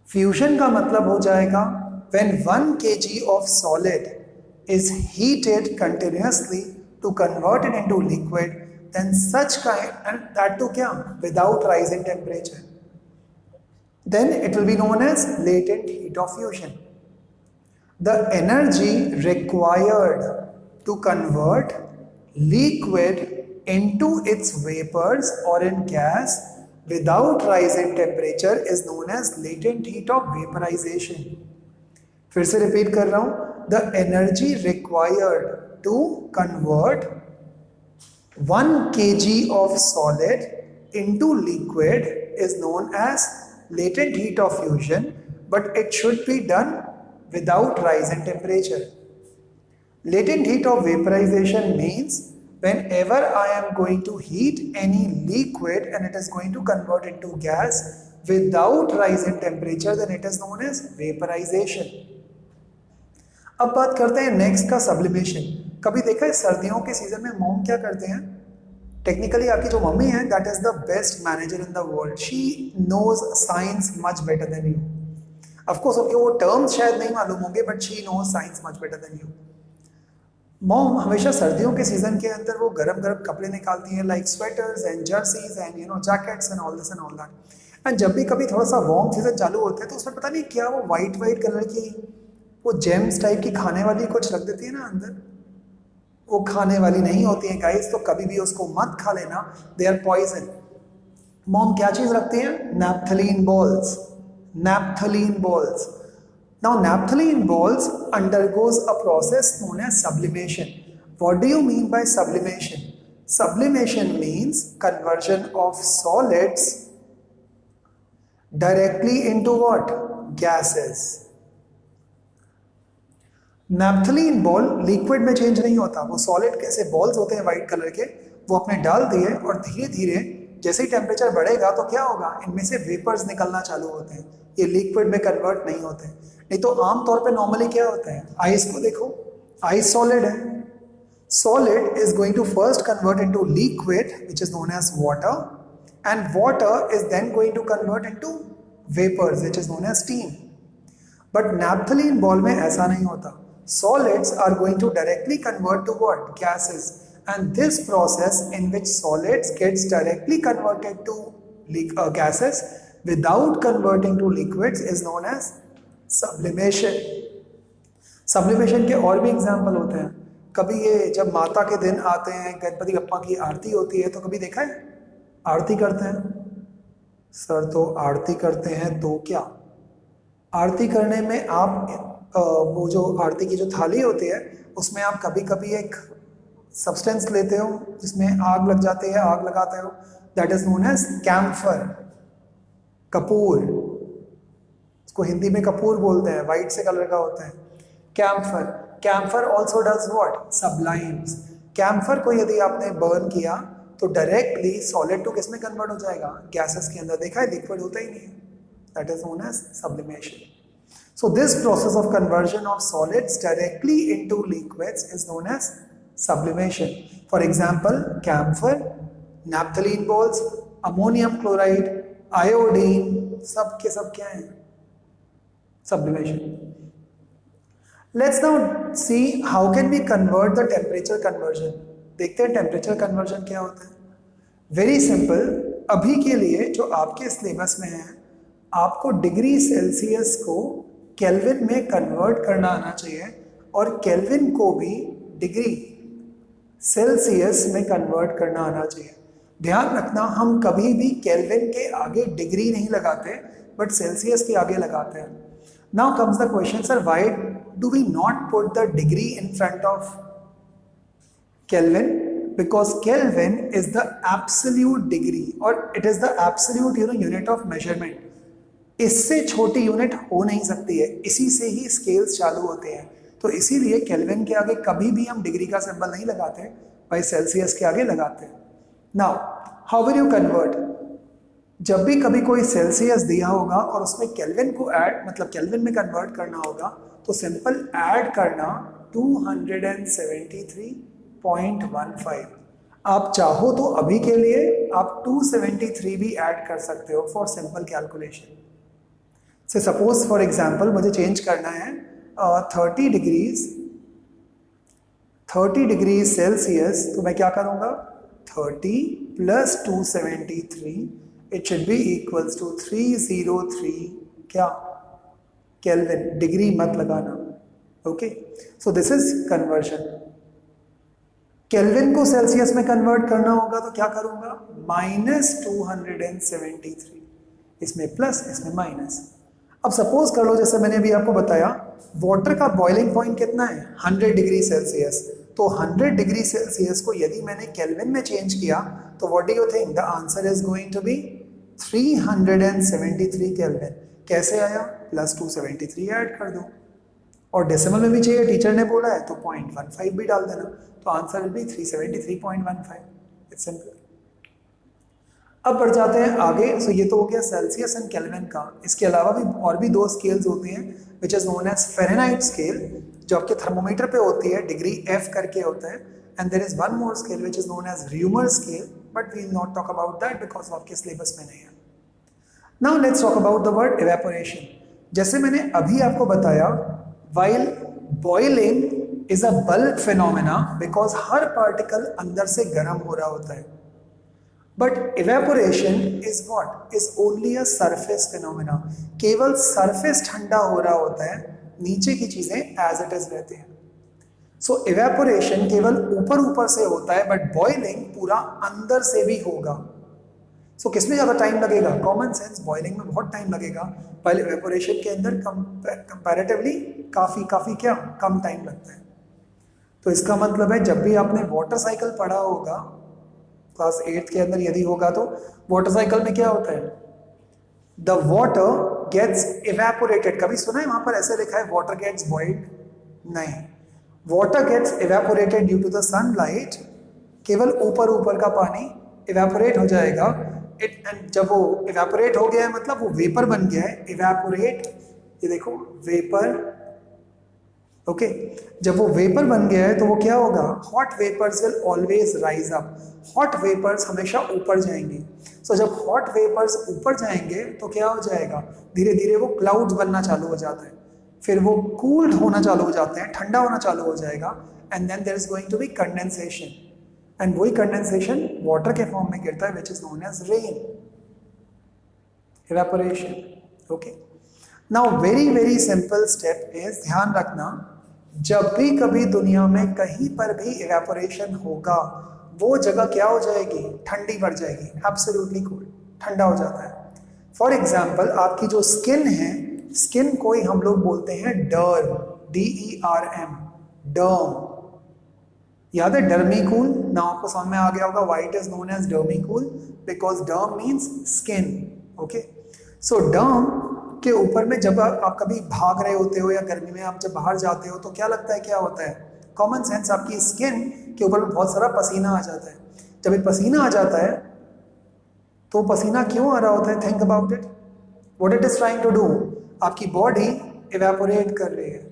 fusion का मतलब हो जाएगा when 1 kg of solid is heated continuously to convert it into liquid, then such kind, and that too क्या, without rise in temperature, then it will be known as latent heat of fusion. The energy required to convert liquid into its vapors or in gas without rise in temperature is known as latent heat of vaporization. फिर से repeat कर रहा हूं, the energy required to convert 1 kg of solid into liquid is known as latent heat of fusion, but it should be done without rise in temperature. Latent heat of vaporization means whenever I am going to heat any liquid and it is going to convert into gas without rise in temperature, then it is known as vaporization. अब बात करते हैं next का, sublimation. कभी देखा है सर्दियों के सीजन में मॉम क्या करते हैं? टेक्निकली आपकी जो मम्मी है that is the best manager in the world. She knows science much better than you. Of course उनके वो टर्म्स शायद नहीं मालूम होंगे, but she knows science much better than you. Mom हमेशा सर्दियों के सीजन के अंदर वो गरम गरम कपड़े निकालती हैं, like sweaters and jerseys and jackets and all this and all that. And जब भी कभी थोड़ा सा वार्म सीजन चालू होता है तो उसमें पता नहीं क्या वो वाइट कलर की वो जेम्स टाइप की खाने वाली कुछ रख देती है ना अंदर. वो खाने वाली नहीं होती है गाइस, तो कभी भी उसको मत खा लेना, दे आर पॉइजन. मॉम क्या चीज रखती है? Naphthalene balls. Naphthalene balls. Now naphthalene balls undergoes a process known as sublimation. What do you mean by sublimation? Sublimation means conversion of solids directly into what? Gases. Naphthalene ball liquid में change नहीं होता, वो solid कैसे balls होते हैं white colour के, वो अपने डाल दिए और धीरे धीरे जैसे ही टेम्परेचर बढ़ेगा तो क्या होगा, इनमें से वेपर्स निकलना चालू होते हैं, ये लिक्विड में कन्वर्ट नहीं होते. नहीं तो आमतौर पे नॉर्मली क्या होता है, आइस को देखो, आइस सॉलिड है, solid is going to first convert into liquid which is known as water, and water is then going to convert into vapours which is known as steam. But naphthalene ball में ऐसा नहीं होता. Solids are going to directly convert to what? Gases. And this process in which solids gets directly converted to gases, without converting to liquids is known as sublimation. Sublimation के और भी example होते हैं. कभी ये जब माता के दिन आते हैं, गणपति बप्पा की आरती होती है, तो कभी देखा है आरती करते हैं? सर तो आरती करते हैं तो क्या? आरती करने में आप वो जो आरती की जो थाली होती है उसमें आप कभी कभी एक सब्सटेंस लेते हो जिसमें आग लग जाती है, आग लगाते हो, that is known as camphor, कपूर. इसको हिंदी में कपूर बोलते हैं, वाइट से कलर का होता है. Camphor. Camphor also does what? Sublimes. Camphor को यदि आपने बर्न किया तो डायरेक्टली सॉलिड टू किस में कन्वर्ट हो जाएगा? गैसेस के अंदर. देखा है, लिक्विड होता ही नहीं है. That is known as sublimation. So this process of conversion of solids directly into liquids is known as sublimation. For example, camphor, naphthalene balls, ammonium chloride, iodine, सब के सब क्या हैं? Sublimation. Let's now see how can we convert the temperature conversion. देखते हैं temperature conversion क्या होता है. Very simple. अभी के लिए जो आपके सिलेबस में है, आपको डिग्री सेल्सियस को केल्विन में कन्वर्ट करना आना चाहिए और केल्विन को भी डिग्री सेल्सियस में कन्वर्ट करना आना चाहिए. ध्यान रखना, हम कभी भी केल्विन के आगे डिग्री नहीं लगाते बट सेल्सियस के आगे लगाते हैं. Now comes the question, sir why do we not put the degree in front of Kelvin? Because Kelvin is the absolute degree और it is the absolute unit of measurement. इससे छोटी unit हो नहीं सकती है, इसी से ही स्केल्स चालू होते हैं. तो इसीलिए केल्विन के आगे कभी भी हम डिग्री का सिंबल नहीं लगाते, भाई सेल्सियस के आगे लगाते हैं. Now how will you convert? जब भी कभी कोई सेल्सियस दिया होगा और उसमें केल्विन को ऐड मतलब केल्विन में कन्वर्ट करना होगा तो सिंपल ऐड करना 273.15. आप चाहो तो अभी के लिए आप 273 भी ऐड कर सकते हो फॉर सिंपल कैलकुलेशन. से सपोज फॉर एग्जाम्पल मुझे चेंज करना है 30 डिग्री सेल्सियस, तो मैं क्या करूंगा? 30 plus 273 it should be equals to 303 क्या? केल्विन. डिग्री मत लगाना. Okay, so this is conversion. Kelvin को सेल्सियस में कन्वर्ट करना होगा तो क्या करूंगा? -273, इसमें प्लस इसमें माइनस. अब सपोज कर लो जैसे मैंने अभी आपको बताया वाटर का बॉइलिंग पॉइंट कितना है? 100 डिग्री सेल्सियस. तो 100 डिग्री सेल्सियस को यदि मैंने केल्विन में चेंज किया तो what do you think? The answer is going to be 373 kelvin. कैसे आया? प्लस 273 ऐड कर दो और डेसिमल में भी चाहिए, टीचर ने बोला है तो 0.15 भी डाल देना, तो answer will be 373.15. It's simple. अब बढ़ जाते हैं आगे. सो ये तो हो गया सेल्सियस एंड केल्विन का. इसके अलावा भी और भी दो स्केल्स होती हैं which is known as Fahrenheit scale, जो आपके थर्मोमीटर पे होती है, डिग्री F करके होता है. And there is one more scale which is known as Reaumur scale, but we will not talk about that because आपके सिलेबस में नहीं है. Now let's talk about the word evaporation. जैसे मैंने अभी आपको बताया, while boiling is a bulk phenomena because हर पार्टिकल अंदर से गर्म हो रहा होता है. But evaporation is what? Is only a surface phenomena. केवल सरफेस ठंडा हो रहा होता है, नीचे की चीजें एज इट इज रहती हैं. सो इवेपोरेशन केवल ऊपर ऊपर से होता है बट बॉइलिंग पूरा अंदर से भी होगा. सो किसमें ज़्यादा टाइम लगेगा? कॉमन सेंस, बॉइलिंग में बहुत टाइम लगेगा, पहले इवेपोरेशन के अंदर कंपैरेटिवली काफ़ी क्या कम टाइम लगता है. तो इसका मतलब है जब भी आपने वाटर साइकिल पढ़ा होगा क्लास 8 के अंदर यदि होगा तो वाटर साइकिल में क्या होता है? The water gets evaporated. कभी सुना है वहां पर ऐसे लिखा है वाटर गेट्स बॉइल्ड? नहीं, water gets evaporated due to the sunlight. केवल ऊपर ऊपर का पानी इवेपोरेट हो जाएगा. एंड जब वो इवेपोरेट हो गया है मतलब वो वेपर बन गया है. इवेपोरेट, ये देखो वेपर. ओके, जब वो वेपर बन गया है तो वो क्या होगा? Hot vapours will always rise up. Hot vapours हमेशा ऊपर जाएंगे. सो जब हॉट वेपर्स ऊपर जाएंगे तो क्या हो जाएगा? धीरे धीरे वो क्लाउड्स बनना चालू हो जाता है, फिर वो कूल्ड होना चालू हो जाते हैं, ठंडा होना चालू हो जाएगा. And then there is going to be condensation. And वही कंडेंसेशन वाटर के फॉर्म में गिरता है which is known as rain. evaporation. Okay. Now very simple step is, ध्यान रखना, जब भी कभी दुनिया में कहीं पर भी इवेपोरेशन होगा वो जगह क्या हो जाएगी, ठंडी पड़ जाएगी, एब्सोल्युटली कोल्ड, ठंडा हो जाता है. फॉर एग्जाम्पल आपकी जो स्किन है, स्किन को ही हम लोग बोलते हैं डर्म, DERM, डर्म. याद है डर्मीकूल? ना आपको समझ में आ गया होगा why it is known as Dermicool, because derm means skin. Okay, so derm के ऊपर में जब आप कभी भाग रहे होते हो या गर्मी में आप जब बाहर जाते हो तो क्या लगता है, क्या होता है? कॉमन सेंस, आपकी स्किन के ऊपर में बहुत सारा पसीना आ जाता है. जब ये पसीना आ जाता है तो पसीना क्यों आ रहा होता है? Think about it. What it is trying to do, आपकी बॉडी इवेपोरेट कर रही है.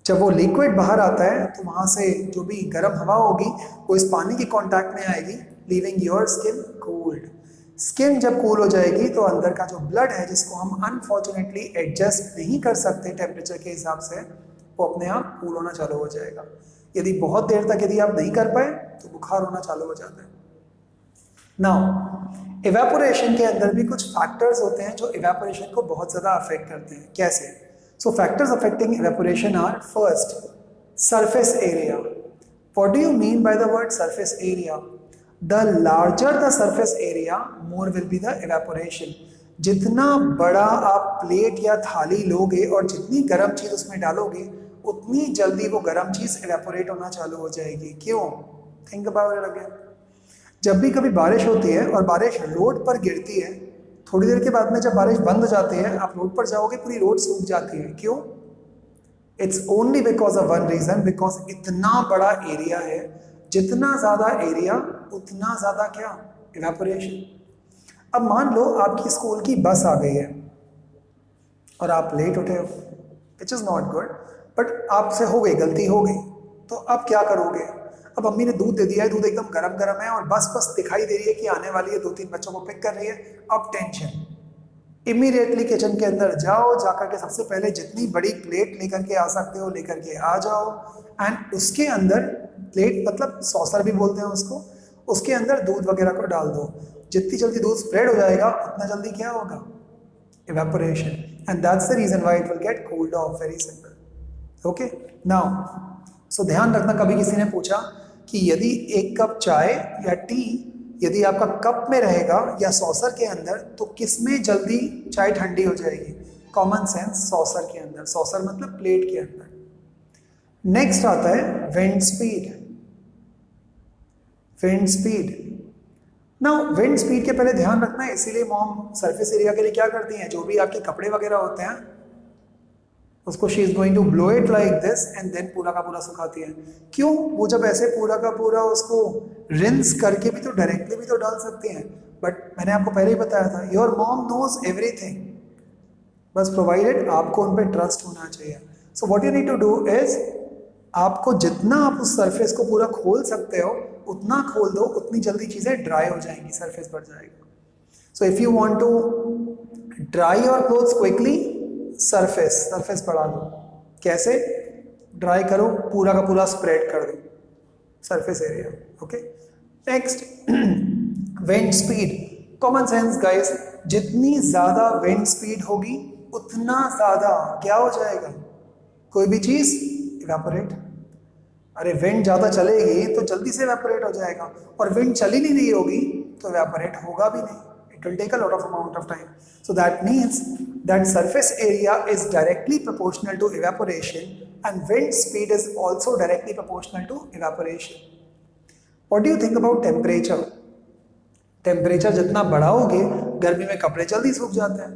जब वो लिक्विड बाहर आता है तो वहां से जो भी गर्म हवा होगी वो इस पानी के कांटेक्ट में आएगी, leaving your skin cold. Skin जब कूल हो जाएगी तो अंदर का जो ब्लड है, जिसको हम अनफॉर्चुनेटली एडजस्ट नहीं कर सकते टेम्परेचर के हिसाब से, वो अपने आप कूल होना चालू हो जाएगा. यदि बहुत देर तक यदि आप नहीं कर पाए तो बुखार होना चालू हो जाता है. नाउ इवेपोरेशन के अंदर भी कुछ फैक्टर्स होते हैं जो इवेपोरेशन को बहुत ज़्यादा अफेक्ट करते हैं. कैसे? So factors affecting evaporation are, first, surface area. What do you mean by the word surface area? The larger the surface area, more will be the evaporation. जितना बड़ा आप प्लेट या थाली लोगे और जितनी गर्म चीज उसमें डालोगे उतनी जल्दी वो गर्म चीज इवेपोरेट होना चालू हो जाएगी. क्यों? Think about it again. जब भी कभी बारिश होती है और बारिश रोड पर गिरती है, थोड़ी देर के बाद में जब बारिश बंद हो जाती है, आप रोड पर जाओगे, पूरी रोड सूख जाती है. क्यों? It's only because of one reason, because इतना बड़ा एरिया है. जितना ज्यादा एरिया उतना ज्यादा क्या? इवेपोरेशन. अब मान लो आपकी स्कूल की बस आ गई है और आप लेट उठे हो, which is not good, but आपसे हो गई, गलती हो गई, तो अब क्या करोगे? अब मम्मी ने दूध दे दिया है, दूध एकदम गरम गरम है और बस दिखाई दे रही है कि आने वाली है, 2-3 बच्चों को पिक कर रही है. अब टेंशन. इमीडिएटली किचन के अंदर जाओ, जाकर के सबसे पहले जितनी बड़ी प्लेट लेकर के आ सकते हो लेकर के आ जाओ, एंड उसके अंदर, प्लेट मतलब सॉसर भी बोलते हैं उसको, उसके अंदर दूध वगैरह को डाल दो. जितनी जल्दी दूध स्प्रेड हो जाएगा उतना जल्दी क्या होगा? Evaporation. And that's the reason why it will get cooled off. Very simple. Okay, now so ध्यान रखना, कभी किसी ने पूछा कि यदि एक कप चाय या टी यदि आपका कप में रहेगा या सॉसर के अंदर, तो किस में जल्दी चाय ठंडी हो जाएगी? कॉमन सेंस, सॉसर के अंदर. सॉसर मतलब प्लेट के अंदर. नेक्स्ट आता है wind speed. Wind speed. Now wind speed के पहले ध्यान रखना है, इसीलिए मॉम सरफेस एरिया के लिए क्या करती हैं, जो भी आपके कपड़े वगैरह होते हैं उसको she is going to blow it like this and then पूरा का पूरा सुखाती है. क्यों? वो जब ऐसे पूरा का पूरा उसको रिंस करके भी तो डायरेक्टली भी तो डाल सकती हैं, बट मैंने आपको पहले ही बताया था, योर मॉम नोज एवरीथिंग, बस प्रोवाइडेड आपको उन पर ट्रस्ट होना चाहिए. So what you need to do is, आपको जितना आप उस सरफेस को पूरा खोल सकते हो उतना खोल दो, उतनी जल्दी चीज़ें ड्राई हो जाएंगी, सरफेस बढ़ जाएगा. So if you want to dry your clothes quickly, surface बढ़ा दो. कैसे ड्राई करो? पूरा का पूरा स्प्रेड कर दो surface area. Okay, next wind speed. Common sense guys, जितनी ज्यादा विंड स्पीड होगी उतना ज्यादा क्या हो जाएगा? कोई भी चीज इवेपोरेट. अरे विंड ज्यादा चलेगी तो जल्दी से इवेपोरेट हो जाएगा, और विंड चली नहीं रही होगी तो इवेपोरेट होगा भी नहीं. It will take a lot of amount of time. So that means that surface area is directly proportional to evaporation and wind speed is also directly proportional to evaporation. What do you think about temperature? Temperature जितना बढ़ाओगे, गर्मी में कपड़े जल्दी सूख जाते हैं,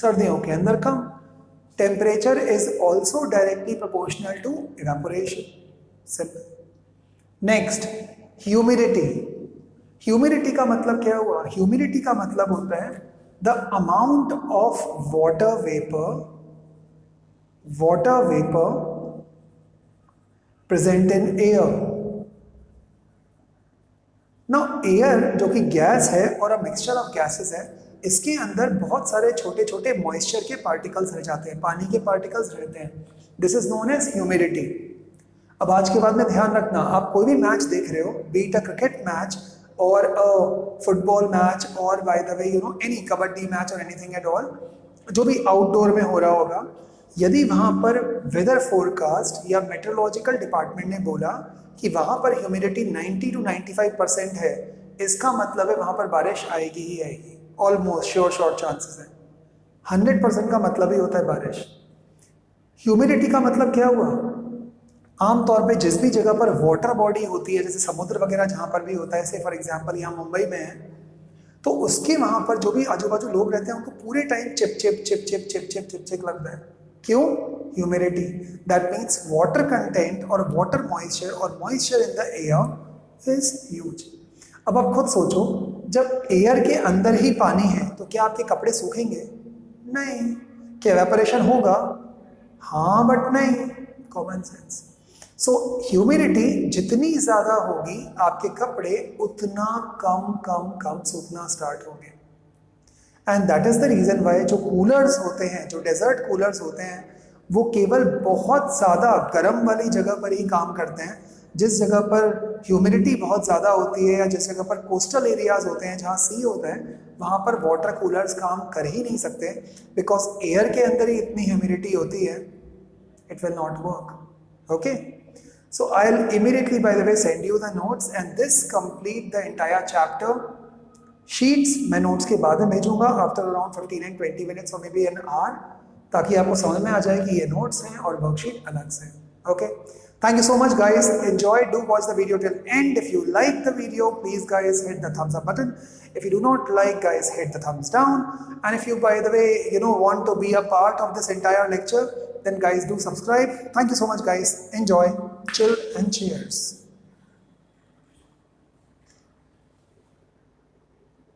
सर्दियों के अंदर कम. Temperature is also directly proportional to evaporation. Simple. Next, humidity. Humidity का मतलब क्या हुआ? ह्यूमिडिटी का मतलब होता है the amount of water vapour present in air. Now air जो कि गैस है और अ मिक्सचर ऑफ गैसेस है, इसके अंदर बहुत सारे छोटे छोटे मॉइस्चर के पार्टिकल्स रह जाते हैं, पानी के पार्टिकल्स रहते हैं. This is known as humidity. अब आज के बाद में ध्यान रखना, आप कोई भी मैच देख रहे हो, B it a cricket match, or a football match or by the way any kabaddi match or anything at all, जो भी आउटडोर में हो रहा होगा, यदि वहाँ पर वेदर फोरकास्ट या मेट्रोलॉजिकल डिपार्टमेंट ने बोला कि वहाँ पर ह्यूमिडिटी 90 to 95% है, इसका मतलब है वहाँ पर बारिश आएगी ही आएगी, ऑलमोस्ट श्योर चांसेस है। 100% का मतलब ही होता है बारिश। ह्यूमिडिटी का मतलब क्या हुआ? आमतौर पे जिस भी जगह पर वाटर बॉडी होती है, जैसे समुद्र वगैरह जहाँ पर भी होता है, से फॉर एग्जांपल यहाँ मुंबई में है, तो उसके वहाँ पर जो भी आजू बाजू लोग रहते हैं उनको पूरे टाइम चिप चिप लगता है। क्यों? Humidity. That means water content और water moisture in the air is huge. अब आप खुद सोचो, जब एयर के अंदर ही पानी है तो क्या आपके कपड़े सूखेंगे? नहीं। क्या एवेपोरेशन होगा? हाँ, बट नहीं। Common sense. सो ह्यूमिडिटी जितनी ज़्यादा होगी, आपके कपड़े उतना कम सूखना स्टार्ट होंगे। And that is the reason why जो कूलर्स होते हैं, जो डेजर्ट कूलर्स होते हैं, वो केवल बहुत ज़्यादा गर्म वाली जगह पर ही काम करते हैं। जिस जगह पर ह्यूमिडिटी बहुत ज़्यादा होती है या जिस जगह पर कोस्टल एरियाज़ होते हैं, जहाँ सी होता है, वहाँ पर वाटर कूलर्स काम कर ही नहीं सकते, बिकॉज एयर के अंदर ही इतनी ह्यूमिडिटी होती है, it will not work. Okay, so I'll immediately by the way send you the notes and this complete the entire chapter. Sheets मैं notes के बाद में भेजूंगा after around 15 and 20 minutes or maybe an hour, ताकि आपको समझ में आ जाए कि ये notes हैं और worksheet अलग से। Okay, thank you so much guys, enjoy, do watch the video till end. If you like the video, please guys hit the thumbs up button. If you do not like, guys, hit the thumbs down. And if you by the way want to be a part of this entire lecture, then guys do subscribe. Thank you so much guys, enjoy, chill and cheers.